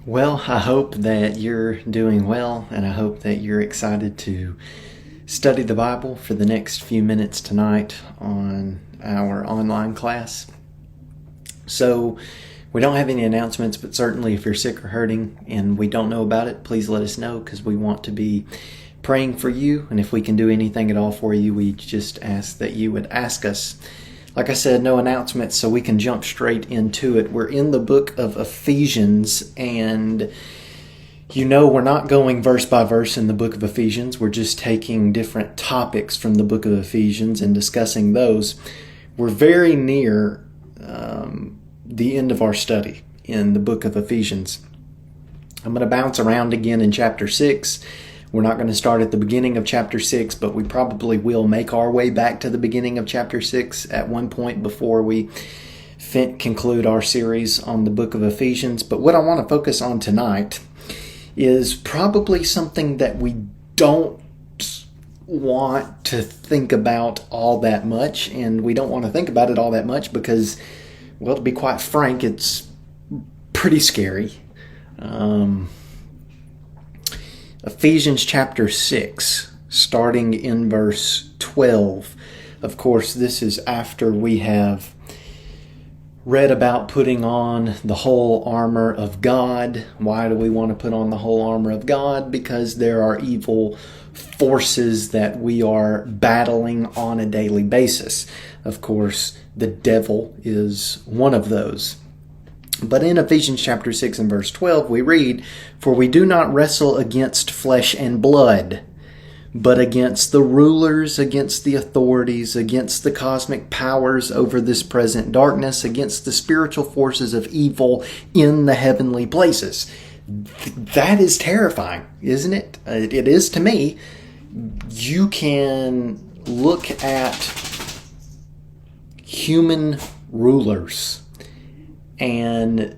Well, I hope that you're doing well, and I hope that you're excited to study the Bible for the next few minutes tonight on our online class. So, we don't have any announcements, but certainly if you're sick or hurting and we don't know about it, please let us know because we want to be praying for you. And if we can do anything at all for you, we just ask that you would ask us. Like I said, no announcements, so we can jump straight into it. We're in the book of Ephesians, and we're not going verse by verse in the book of Ephesians. We're just taking different topics from the book of Ephesians and discussing those. We're very near the end of our study in the book of Ephesians. I'm going to bounce around again in chapter 6. We're not going to start at the beginning of chapter 6, but we probably will make our way back to the beginning of chapter 6 at one point before we conclude our series on the book of Ephesians. But what I want to focus on tonight is probably something that we don't want to think about all that much, and we don't want to think about it all that much because, well, to be quite frank, it's pretty scary. Ephesians chapter 6, starting in verse 12. Of course, this is after we have read about putting on the whole armor of God. Why do we want to put on the whole armor of God? Because there are evil forces that we are battling on a daily basis. Of course, the devil is one of those. But in Ephesians chapter 6 and verse 12, we read, "For we do not wrestle against flesh and blood, but against the rulers, against the authorities, against the cosmic powers over this present darkness, against the spiritual forces of evil in the heavenly places." That is terrifying, isn't it? It is to me. You can look at human rulers, and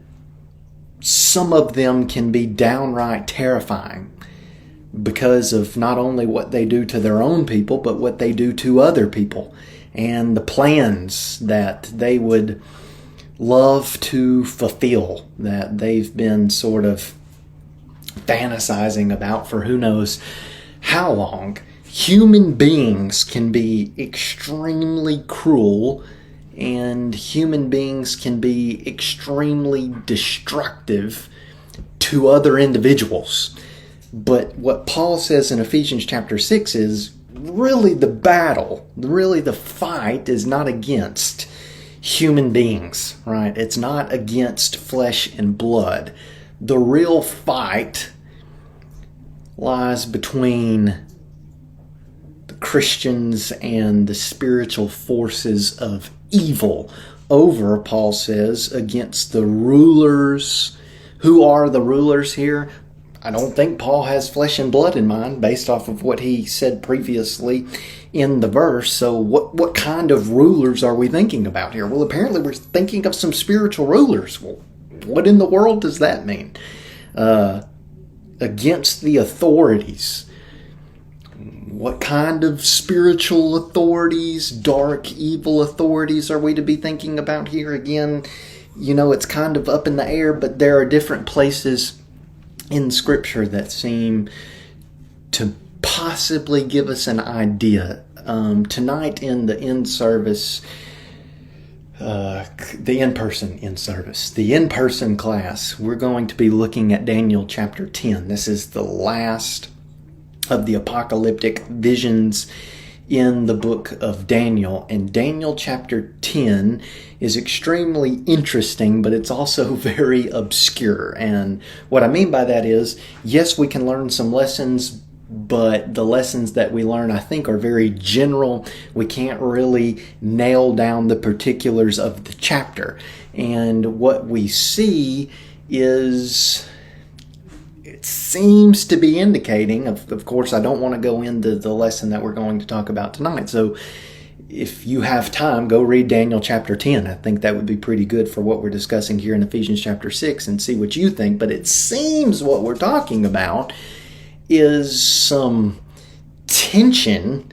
some of them can be downright terrifying because of not only what they do to their own people, but what they do to other people and the plans that they would love to fulfill, that they've been sort of fantasizing about for who knows how long. Human beings can be extremely cruel, and human beings can be extremely destructive to other individuals. But what Paul says in Ephesians chapter 6 is really the battle, really the fight is not against human beings, right? It's not against flesh and blood. The real fight lies between the Christians and the spiritual forces of evil over, Paul says, against the rulers. Who are the rulers here? I don't think Paul has flesh and blood in mind based off of what he said previously in the verse. So what kind of rulers are we thinking about here? Well, apparently we're thinking of some spiritual rulers. Well, what in the world does that mean? Against the authorities. What kind of spiritual authorities, dark, evil authorities are we to be thinking about here? Again, it's kind of up in the air, but there are different places in Scripture that seem to possibly give us an idea. Tonight in the in-service, the in-person class, we're going to be looking at Daniel chapter 10. This is the last of the apocalyptic visions in the book of Daniel. And Daniel chapter 10 is extremely interesting, but it's also very obscure. And what I mean by that is, yes, we can learn some lessons, but the lessons that we learn, I think, are very general. We can't really nail down the particulars of the chapter. And what we see is, it seems to be indicating, of course, I don't want to go into the lesson that we're going to talk about tonight. So if you have time, go read Daniel chapter 10. I think that would be pretty good for what we're discussing here in Ephesians chapter 6 and see what you think. But it seems what we're talking about is some tension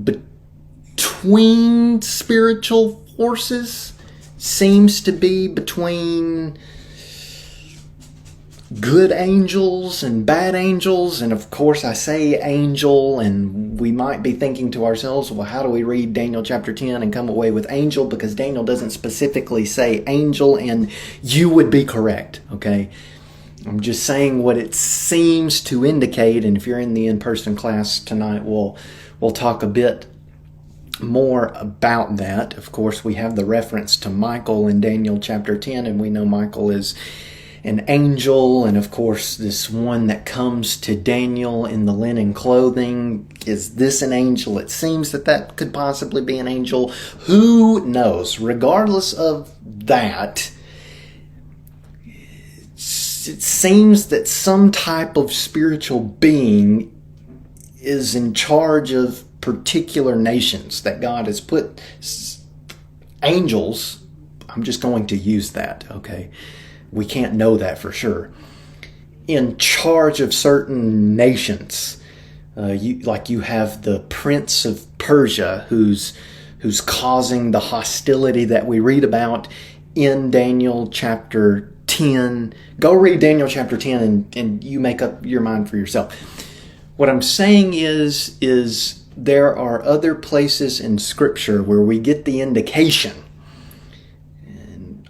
between spiritual forces, seems to be between good angels and bad angels. And of course I say angel, and we might be thinking to ourselves, well, how do we read Daniel chapter 10 and come away with angel? Because Daniel doesn't specifically say angel, and you would be correct, okay? I'm just saying what it seems to indicate, and if you're in the in-person class tonight, we'll talk a bit more about that. Of course, we have the reference to Michael in Daniel chapter 10, and we know Michael is an angel, and of course this one that comes to Daniel in the linen clothing, is this an angel? It seems that could possibly be an angel. Who knows? Regardless of that, it seems that some type of spiritual being is in charge of particular nations, that God has put angels. I'm just going to use that, okay? We can't know that for sure. In charge of certain nations. You have the Prince of Persia who's causing the hostility that we read about in Daniel chapter 10. Go read Daniel chapter 10 and you make up your mind for yourself. What I'm saying is there are other places in Scripture where we get the indication.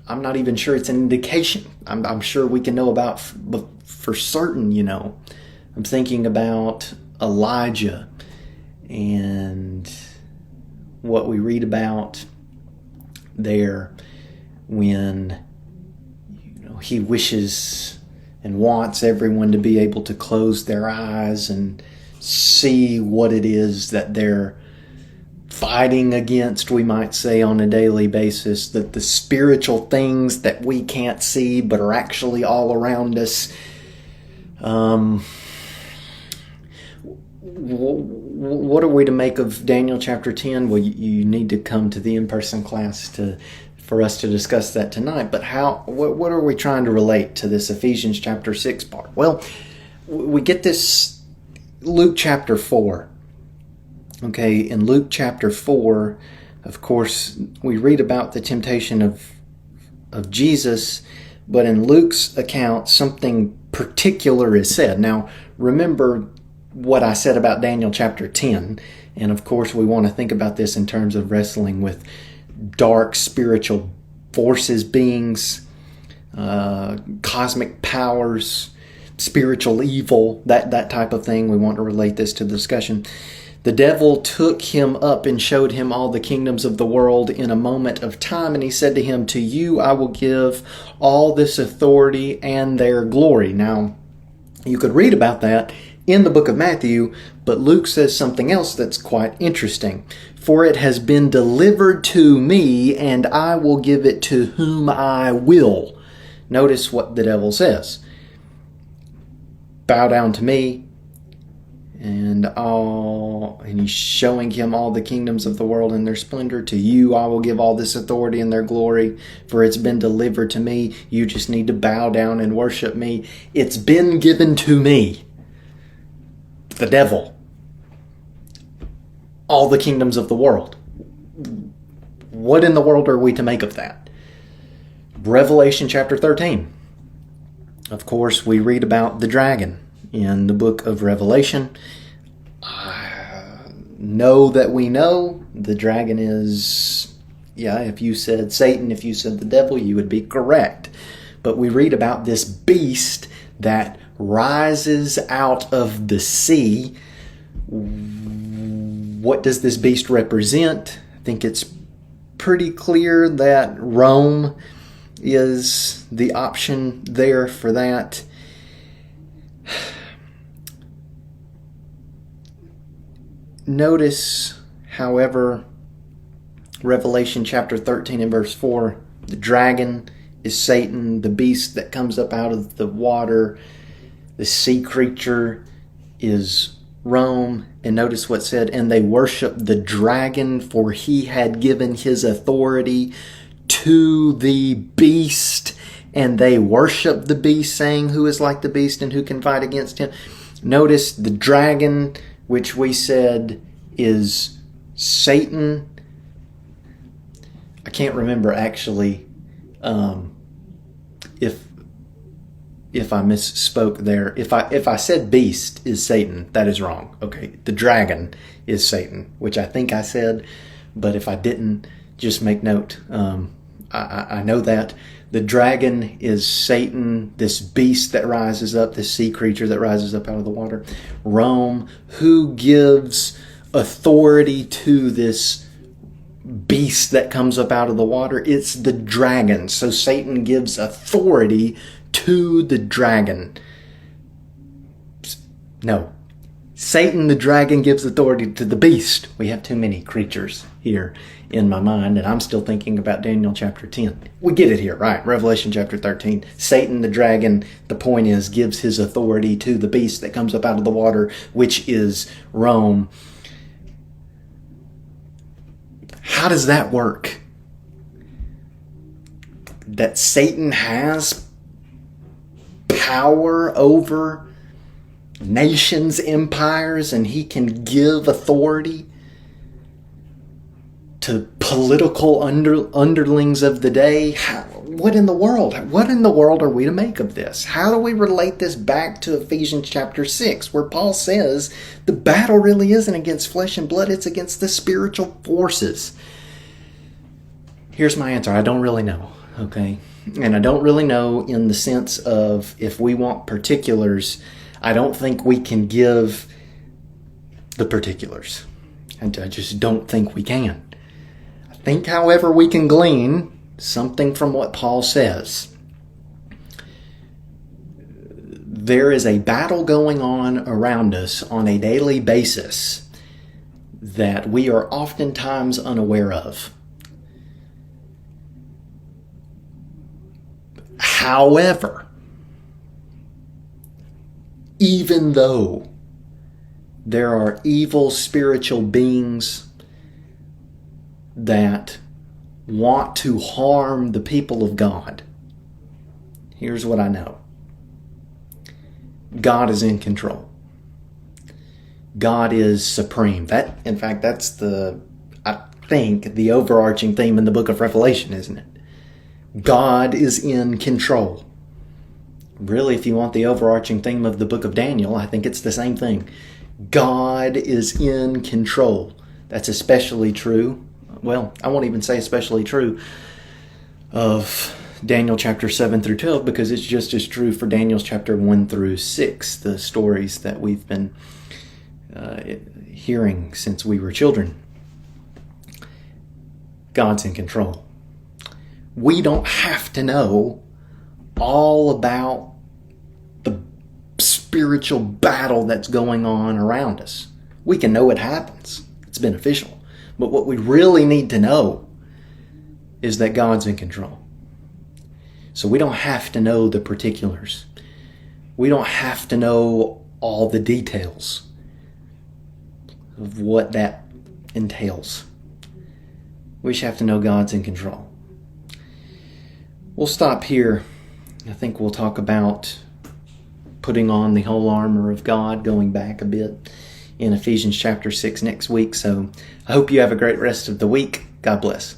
I'm not even sure it's an indication. I'm sure we can know about for certain, I'm thinking about Elijah and what we read about there when he wishes and wants everyone to be able to close their eyes and see what it is that they're fighting against, we might say, on a daily basis, that the spiritual things that we can't see but are actually all around us. What are we to make of Daniel chapter 10? Well, you need to come to the in-person class for us to discuss that tonight. But what are we trying to relate to this Ephesians chapter 6 part? Well, we get this Luke chapter 4. Okay, in Luke chapter 4, of course, we read about the temptation of Jesus, but in Luke's account, something particular is said. Now, remember what I said about Daniel chapter 10, and of course, we want to think about this in terms of wrestling with dark spiritual forces, beings, cosmic powers, spiritual evil, that type of thing. We want to relate this to the discussion. The devil took him up and showed him all the kingdoms of the world in a moment of time. And he said to him, "To you I will give all this authority and their glory." Now, you could read about that in the book of Matthew, but Luke says something else that's quite interesting. "For it has been delivered to me, and I will give it to whom I will." Notice what the devil says. Bow down to me, and he's showing him all the kingdoms of the world and their splendor. "To you I will give all this authority and their glory, for it's been delivered to me." You just need to bow down and worship me. It's been given to me, the devil, all the kingdoms of the world. What in the world are we to make of that? Revelation chapter 13. Of course, we read about the dragon in the book of Revelation. Know that we know the dragon is, if you said Satan, if you said the devil, you would be correct. But we read about this beast that rises out of the sea. What does this beast represent? I think it's pretty clear that Rome is the option there for that. Notice, however, Revelation chapter 13 and verse 4, the dragon is Satan, the beast that comes up out of the water, the sea creature is Rome. And notice what said, "And they worshiped the dragon, for he had given his authority to the beast, and they worshiped the beast, saying, 'Who is like the beast, and who can fight against him?'" Notice the dragon, which we said is Satan. I can't remember actually if if I misspoke there. If I said beast is Satan, that is wrong. Okay, the dragon is Satan, which I think I said, but if I didn't, just make note. I know that the dragon is Satan, this beast that rises up, this sea creature that rises up out of the water. Rome, who gives authority to this beast that comes up out of the water? It's the dragon. So Satan gives authority to the dragon. No. Satan, the dragon, gives authority to the beast. We have too many creatures here in my mind, and I'm still thinking about Daniel chapter 10. We get it here, right? Revelation chapter 13. Satan, the dragon, the point is, gives his authority to the beast that comes up out of the water, which is Rome. How does that work? That Satan has power over nations, empires, and he can give authority to political underlings of the day. What in the world? What in the world are we to make of this? How do we relate this back to Ephesians chapter 6, where Paul says the battle really isn't against flesh and blood, it's against the spiritual forces? Here's my answer. I don't really know, okay? And I don't really know in the sense of, if we want particulars, I don't think we can give the particulars. And I just don't think we can. I think, however, we can glean something from what Paul says. There is a battle going on around us on a daily basis that we are oftentimes unaware of. However, even though there are evil spiritual beings that want to harm the people of God, here's what I know. God is in control. God is supreme. In fact, that's I think, the overarching theme in the book of Revelation, isn't it? God is in control. Really, if you want the overarching theme of the book of Daniel, I think it's the same thing. God is in control. That's especially true. Well, I won't even say especially true of Daniel chapter 7 through 12, because it's just as true for Daniel's chapter 1 through 6, the stories that we've been hearing since we were children. God's in control. We don't have to know all about the spiritual battle that's going on around us. We can know it happens. It's beneficial. But what we really need to know is that God's in control. So we don't have to know the particulars. We don't have to know all the details of what that entails. We just have to know God's in control. We'll stop here. I think we'll talk about putting on the whole armor of God, going back a bit in Ephesians chapter 6 next week. So I hope you have a great rest of the week. God bless.